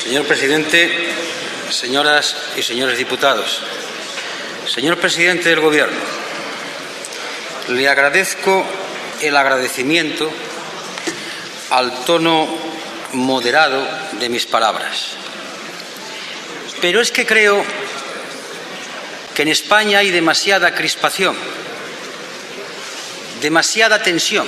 Señor presidente, señoras y señores diputados, señor presidente del Gobierno, le agradezco el agradecimiento al tono moderado de mis palabras. Pero es que creo que en España hay demasiada crispación, demasiada tensión,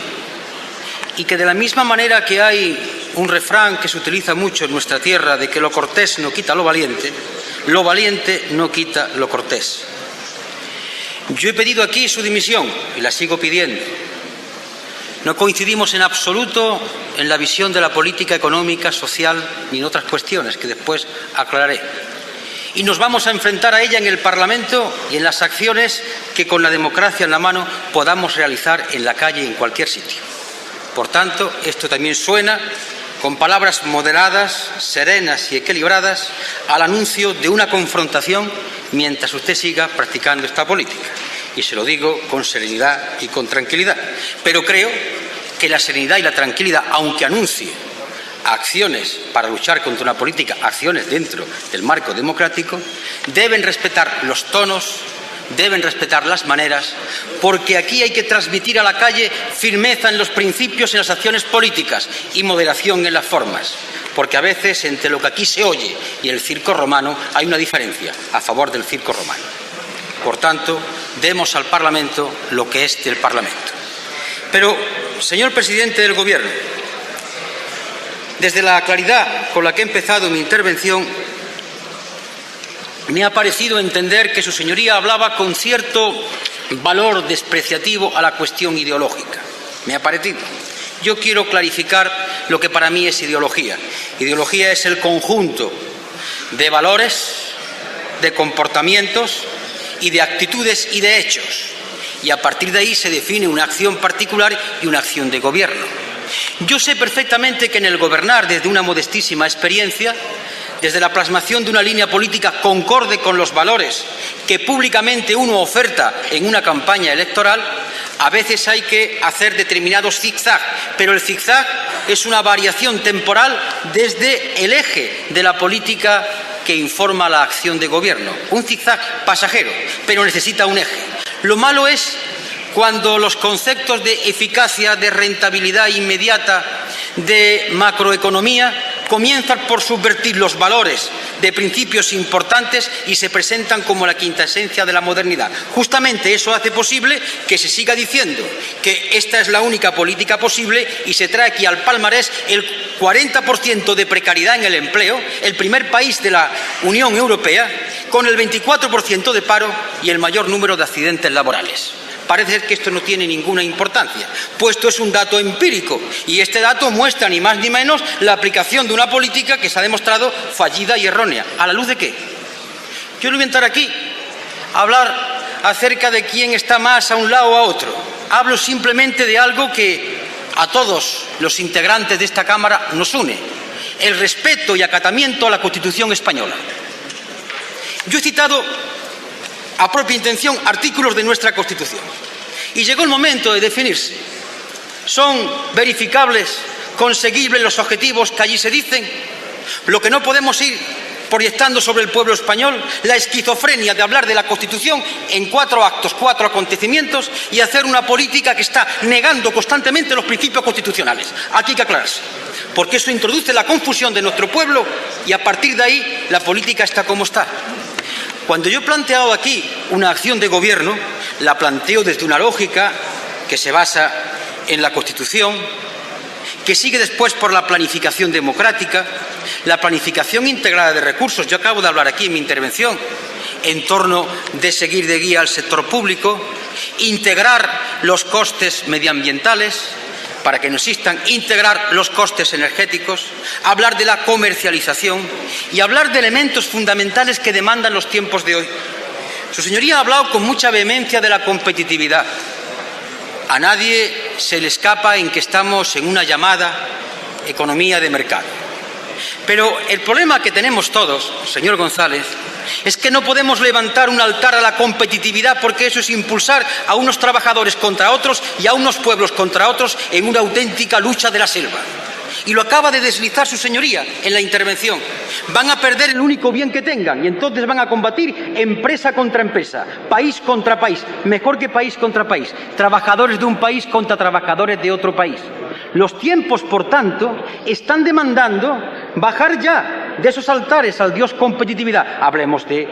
y que de la misma manera que hay un refrán que se utiliza mucho en nuestra tierra de que lo cortés no quita lo valiente no quita lo cortés. Yo he pedido aquí su dimisión y la sigo pidiendo. No coincidimos en absoluto en la visión de la política económica, social ni en otras cuestiones que después aclararé. Y nos vamos a enfrentar a ella en el Parlamento y en las acciones que con la democracia en la mano podamos realizar en la calle y en cualquier sitio. Por tanto, esto también suena con palabras moderadas, serenas y equilibradas al anuncio de una confrontación mientras usted siga practicando esta política. Y se lo digo con serenidad y con tranquilidad. Pero creo que la serenidad y la tranquilidad, aunque anuncie acciones para luchar contra una política, acciones dentro del marco democrático, deben respetar los tonos, deben respetar las maneras, porque aquí hay que transmitir a la calle firmeza en los principios, en las acciones políticas y moderación en las formas, porque a veces entre lo que aquí se oye y el circo romano hay una diferencia a favor del circo romano. Por tanto, demos al Parlamento lo que es del Parlamento. Pero, señor presidente del Gobierno, desde la claridad con la que he empezado mi intervención, me ha parecido entender que su señoría hablaba con cierto valor despreciativo a la cuestión ideológica. Me ha parecido. Yo quiero clarificar lo que para mí es ideología. Ideología es el conjunto de valores, de comportamientos y de actitudes y de hechos. Y a partir de ahí se define una acción particular y una acción de gobierno. Yo sé perfectamente que en el gobernar, desde una modestísima experiencia, desde la plasmación de una línea política concorde con los valores que públicamente uno oferta en una campaña electoral, a veces hay que hacer determinados zigzag, pero el zigzag es una variación temporal desde el eje de la política que informa la acción de gobierno. Un zigzag pasajero, pero necesita un eje. Lo malo es cuando los conceptos de eficacia, de rentabilidad inmediata, de macroeconomía, comienzan por subvertir los valores de principios importantes y se presentan como la quinta esencia de la modernidad. Justamente eso hace posible que se siga diciendo que esta es la única política posible y se trae aquí al palmarés el 40% de precariedad en el empleo, el primer país de la Unión Europea, con el 24% de paro y el mayor número de accidentes laborales. Parece que esto no tiene ninguna importancia, puesto es un dato empírico, y este dato muestra ni más ni menos la aplicación de una política que se ha demostrado fallida y errónea. ¿A la luz de qué? Yo no voy a entrar aquí a hablar acerca de quién está más a un lado o a otro. Hablo simplemente de algo que a todos los integrantes de esta Cámara nos une: el respeto y acatamiento a la Constitución española. Yo he citado a propia intención artículos de nuestra Constitución. Y llegó el momento de definirse. ¿Son verificables, conseguibles los objetivos que allí se dicen? Lo que no podemos ir proyectando sobre el pueblo español, la esquizofrenia de hablar de la Constitución en 4 actos, 4 acontecimientos y hacer una política que está negando constantemente los principios constitucionales. Aquí hay que aclararse, porque eso introduce la confusión de nuestro pueblo y a partir de ahí la política está como está. Cuando yo he planteado aquí una acción de gobierno, la planteo desde una lógica que se basa en la Constitución, que sigue después por la planificación democrática, la planificación integrada de recursos. Yo acabo de hablar aquí en mi intervención en torno de seguir de guía al sector público, integrar los costes medioambientales para que no existan, integrar los costes energéticos, hablar de la comercialización y hablar de elementos fundamentales que demandan los tiempos de hoy. Su señoría ha hablado con mucha vehemencia de la competitividad. A nadie se le escapa en que estamos en una llamada economía de mercado. Pero el problema que tenemos todos, señor González, es que no podemos levantar un altar a la competitividad, porque eso es impulsar a unos trabajadores contra otros y a unos pueblos contra otros en una auténtica lucha de la selva. Y lo acaba de deslizar su señoría en la intervención. Van a perder el único bien que tengan y entonces van a combatir empresa contra empresa, país contra país, mejor que país contra país, trabajadores de un país contra trabajadores de otro país. Los tiempos, por tanto, están demandando bajar ya de esos altares al dios competitividad. Hablemos de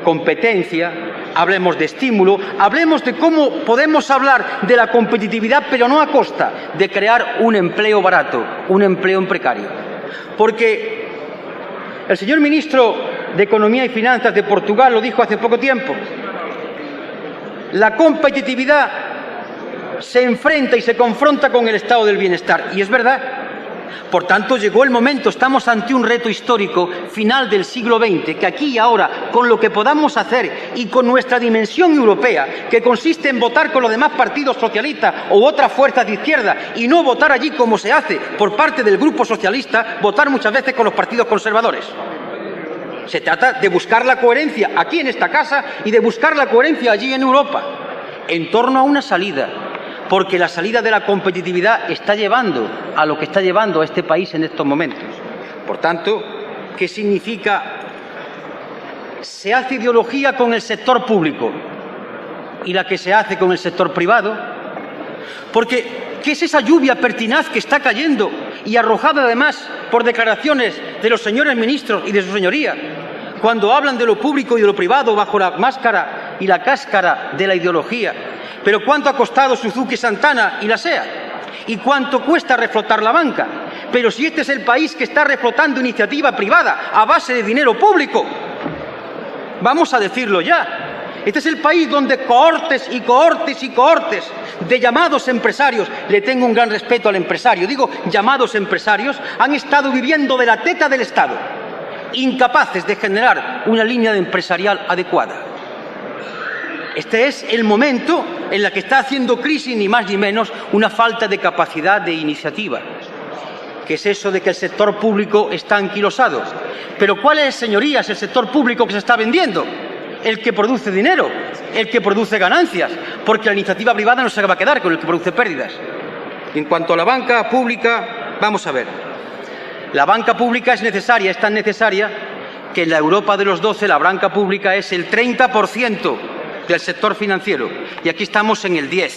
competencia, hablemos de estímulo, hablemos de cómo podemos hablar de la competitividad, pero no a costa de crear un empleo barato, un empleo en precario. Porque el señor ministro de Economía y Finanzas de Portugal lo dijo hace poco tiempo. La competitividad se enfrenta y se confronta con el estado del bienestar. Y es verdad. Por tanto, llegó el momento, estamos ante un reto histórico final del siglo XX, que aquí y ahora, con lo que podamos hacer y con nuestra dimensión europea, que consiste en votar con los demás partidos socialistas u otras fuerzas de izquierda y no votar allí como se hace por parte del Grupo Socialista, votar muchas veces con los partidos conservadores. Se trata de buscar la coherencia aquí en esta casa y de buscar la coherencia allí en Europa, en torno a una salida. Porque la salida de la competitividad está llevando a lo que está llevando a este país en estos momentos. Por tanto, ¿qué significa? Se hace ideología con el sector público y la que se hace con el sector privado. Porque, ¿qué es esa lluvia pertinaz que está cayendo y arrojada además por declaraciones de los señores ministros y de su señoría, cuando hablan de lo público y de lo privado bajo la máscara y la cáscara de la ideología? Pero ¿cuánto ha costado Suzuki Santana y la SEAT? ¿Y cuánto cuesta reflotar la banca? Pero si este es el país que está reflotando iniciativa privada a base de dinero público, vamos a decirlo ya. Este es el país donde cohortes y cohortes y cohortes de llamados empresarios, le tengo un gran respeto al empresario, digo llamados empresarios, han estado viviendo de la teta del Estado, incapaces de generar una línea empresarial adecuada. Este es el momento en el que está haciendo crisis, ni más ni menos, una falta de capacidad de iniciativa. ¿Qué es eso de que el sector público está anquilosado? Pero ¿cuál es, señorías, el sector público que se está vendiendo? El que produce dinero, el que produce ganancias, porque la iniciativa privada no se va a quedar con el que produce pérdidas. En cuanto a la banca pública, vamos a ver. La banca pública es necesaria, es tan necesaria que en la Europa de los 12 la banca pública es el 30% del sector financiero y aquí estamos en el 10%.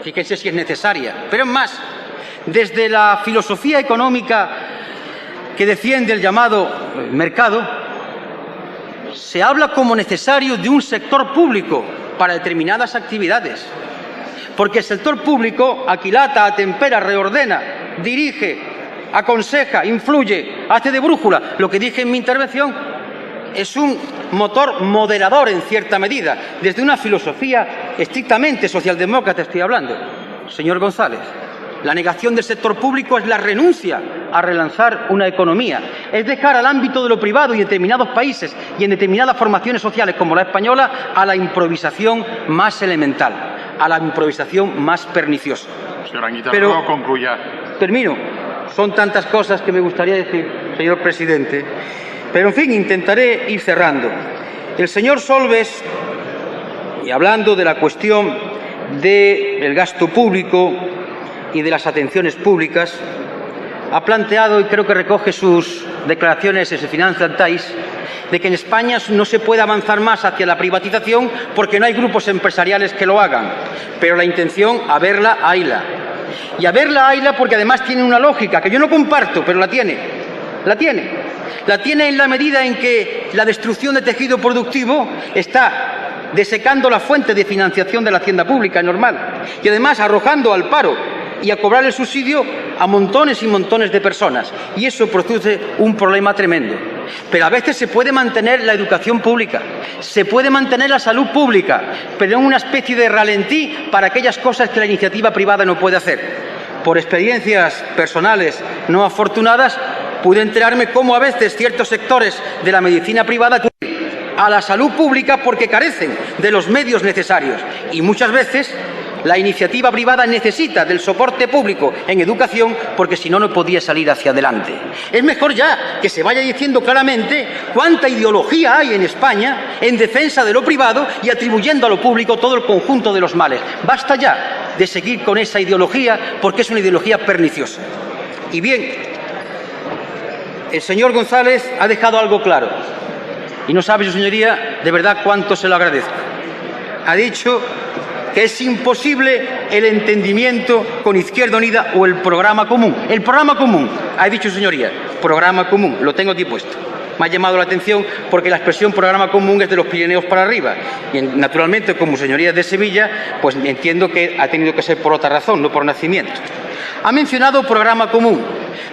Fíjense si es necesaria. Pero es más, desde la filosofía económica que defiende el llamado mercado, se habla como necesario de un sector público para determinadas actividades. Porque el sector público aquilata, atempera, reordena, dirige, aconseja, influye, hace de brújula. Lo que dije en mi intervención es un motor moderador en cierta medida, desde una filosofía estrictamente socialdemócrata estoy hablando. Señor González, la negación del sector público es la renuncia a relanzar una economía, es dejar al ámbito de lo privado y en determinados países y en determinadas formaciones sociales como la española a la improvisación más elemental, a la improvisación más perniciosa. Señor Anguita, pero concluya. Termino. Son tantas cosas que me gustaría decir, señor presidente. Pero, en fin, intentaré ir cerrando. El señor Solbes, y hablando de la cuestión del gasto público y de las atenciones públicas, ha planteado, y creo que recoge sus declaraciones en el Financial Times, de que en España no se puede avanzar más hacia la privatización porque no hay grupos empresariales que lo hagan. Pero la intención, a verla, hayla. Y a verla, hayla porque además tiene una lógica que yo no comparto, pero la tiene. La tiene. La tiene en la medida en que la destrucción de tejido productivo está desecando la fuente de financiación de la hacienda pública, es normal, y además arrojando al paro y a cobrar el subsidio a montones y montones de personas. Y eso produce un problema tremendo. Pero a veces se puede mantener la educación pública, se puede mantener la salud pública, pero en una especie de ralentí para aquellas cosas que la iniciativa privada no puede hacer. Por experiencias personales no afortunadas, pude enterarme cómo a veces ciertos sectores de la medicina privada a la salud pública porque carecen de los medios necesarios. Y muchas veces la iniciativa privada necesita del soporte público en educación porque si no, no podía salir hacia adelante. Es mejor ya que se vaya diciendo claramente cuánta ideología hay en España en defensa de lo privado y atribuyendo a lo público todo el conjunto de los males. Basta ya de seguir con esa ideología porque es una ideología perniciosa. Y bien, el señor González ha dejado algo claro. Y no sabe, su señoría, de verdad cuánto se lo agradezco. Ha dicho que es imposible el entendimiento con Izquierda Unida o el programa común. El programa común, ha dicho su señoría, programa común, lo tengo aquí puesto. Me ha llamado la atención porque la expresión programa común es de los Pirineos para arriba. Y naturalmente, como señoría de Sevilla, pues entiendo que ha tenido que ser por otra razón, no por nacimiento. Ha mencionado programa común,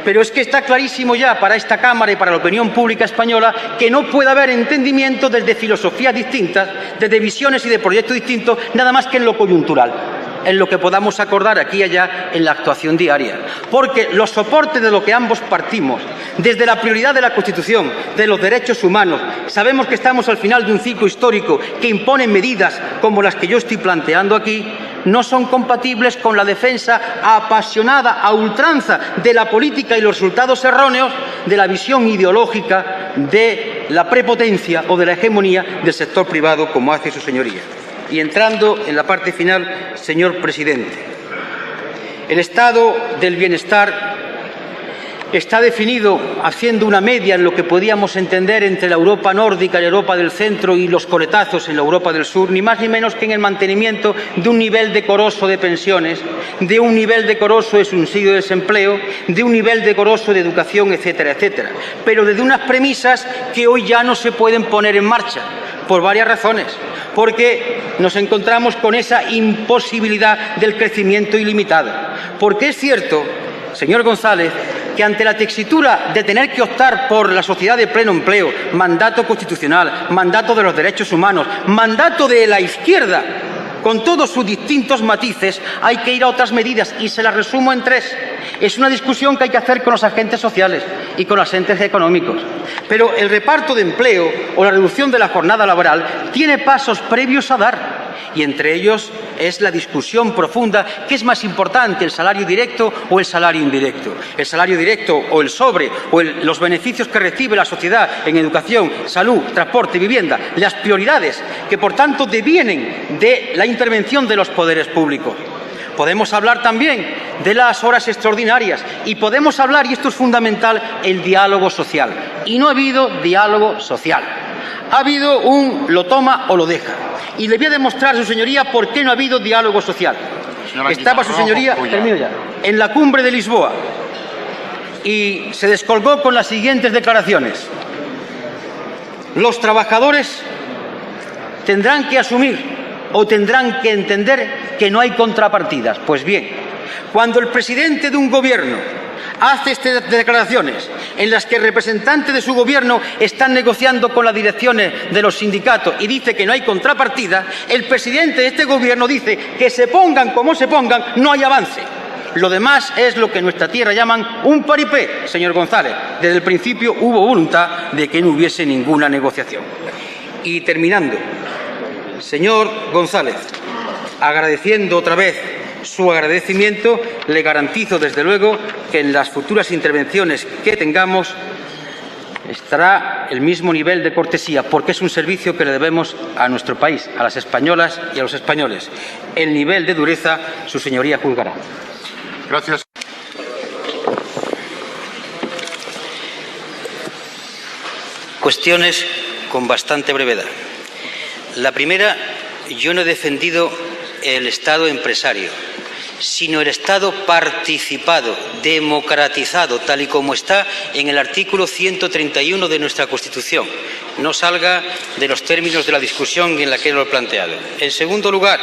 pero es que está clarísimo ya para esta Cámara y para la opinión pública española que no puede haber entendimiento desde filosofías distintas, desde visiones y de proyectos distintos, nada más que en lo coyuntural, en lo que podamos acordar aquí y allá en la actuación diaria. Porque los soportes de lo que ambos partimos, desde la prioridad de la Constitución, de los derechos humanos, sabemos que estamos al final de un ciclo histórico que impone medidas como las que yo estoy planteando aquí, no son compatibles con la defensa apasionada a ultranza de la política y los resultados erróneos de la visión ideológica de la prepotencia o de la hegemonía del sector privado, como hace su señoría. Y entrando en la parte final, señor presidente, el estado del bienestar está definido haciendo una media en lo que podíamos entender entre la Europa nórdica y la Europa del centro y los coletazos en la Europa del sur, ni más ni menos que en el mantenimiento de un nivel decoroso de pensiones, de un nivel decoroso de subsidio de desempleo, de un nivel decoroso de educación, etcétera, etcétera. Pero desde unas premisas que hoy ya no se pueden poner en marcha, por varias razones. Porque nos encontramos con esa imposibilidad del crecimiento ilimitado. Porque es cierto, señor González, que ante la tesitura de tener que optar por la sociedad de pleno empleo, mandato constitucional, mandato de los derechos humanos, mandato de la izquierda, con todos sus distintos matices, hay que ir a otras medidas y se las resumo en tres. Es una discusión que hay que hacer con los agentes sociales y con los agentes económicos. Pero el reparto de empleo o la reducción de la jornada laboral tiene pasos previos a dar. Y entre ellos es la discusión profunda, ¿qué es más importante, el salario directo o el salario indirecto? El salario directo o el sobre o los beneficios que recibe la sociedad en educación, salud, transporte, vivienda, las prioridades que por tanto devienen de la intervención de los poderes públicos. Podemos hablar también de las horas extraordinarias y podemos hablar, y esto es fundamental, el diálogo social. Y no ha habido diálogo social. Ha habido un lo toma o lo deja. Y le voy a demostrar a su señoría por qué no ha habido diálogo social. Estaba su señoría, termino ya, en la cumbre de Lisboa y se descolgó con las siguientes declaraciones. Los trabajadores tendrán que asumir o tendrán que entender que no hay contrapartidas. Pues bien, cuando el presidente de un gobierno hace estas declaraciones en las que representantes de su gobierno están negociando con las direcciones de los sindicatos y dice que no hay contrapartida, el presidente de este gobierno dice que se pongan como se pongan, no hay avance. Lo demás es lo que en nuestra tierra llaman un paripé, señor González. Desde el principio hubo voluntad de que no hubiese ninguna negociación. Y terminando, señor González, agradeciendo otra vez su agradecimiento, le garantizo desde luego que en las futuras intervenciones que tengamos estará el mismo nivel de cortesía, porque es un servicio que le debemos a nuestro país, a las españolas y a los españoles. El nivel de dureza, su señoría juzgará. Gracias. Cuestiones con bastante brevedad. La primera, yo no he defendido el Estado empresario, sino el Estado participado, democratizado, tal y como está en el artículo 131 de nuestra Constitución. No salga de los términos de la discusión en la que lo he planteado. En segundo lugar,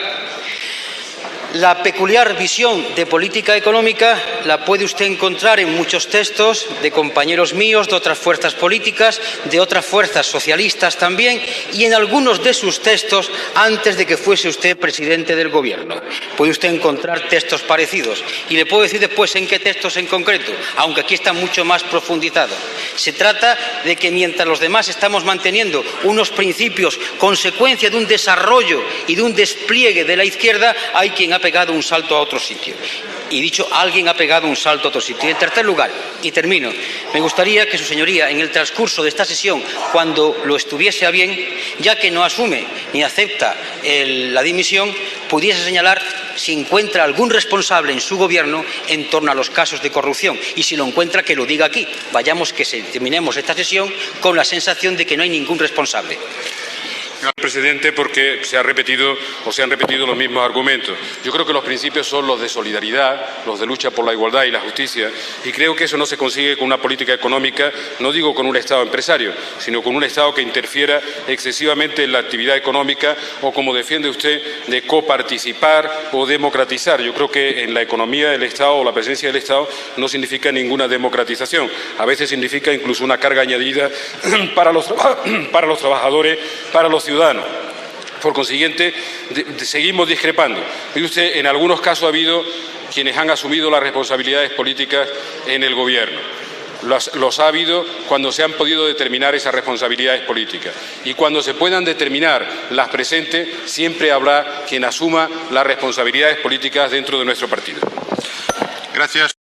la peculiar visión de política económica la puede usted encontrar en muchos textos de compañeros míos, de otras fuerzas políticas, de otras fuerzas socialistas también, y en algunos de sus textos antes de que fuese usted presidente del Gobierno. Puede usted encontrar textos parecidos. Y le puedo decir después en qué textos en concreto, aunque aquí está mucho más profundizado. Se trata de que mientras los demás estamos manteniendo unos principios, consecuencia de un desarrollo y de un despliegue de la izquierda, hay quien ha pegado un salto a otro sitio. Y dicho, alguien ha pegado un salto a otro sitio. Y en tercer lugar, y termino, me gustaría que su señoría, en el transcurso de esta sesión, cuando lo estuviese a bien, ya que no asume ni acepta la dimisión, pudiese señalar si encuentra algún responsable en su gobierno en torno a los casos de corrupción. Y si lo encuentra, que lo diga aquí. Vayamos, que terminemos esta sesión con la sensación de que no hay ningún responsable. Señor presidente, porque se han repetido los mismos argumentos. Yo creo que los principios son los de solidaridad, los de lucha por la igualdad y la justicia, y creo que eso no se consigue con una política económica, no digo con un Estado empresario, sino con un Estado que interfiera excesivamente en la actividad económica o, como defiende usted, de coparticipar o democratizar. Yo creo que en la economía del Estado o la presencia del Estado no significa ninguna democratización. A veces significa incluso una carga añadida para los trabajadores, para los ciudadanos. Por consiguiente, seguimos discrepando. Y usted, en algunos casos ha habido quienes han asumido las responsabilidades políticas en el Gobierno. Los ha habido cuando se han podido determinar esas responsabilidades políticas. Y cuando se puedan determinar las presentes, siempre habrá quien asuma las responsabilidades políticas dentro de nuestro partido. Gracias.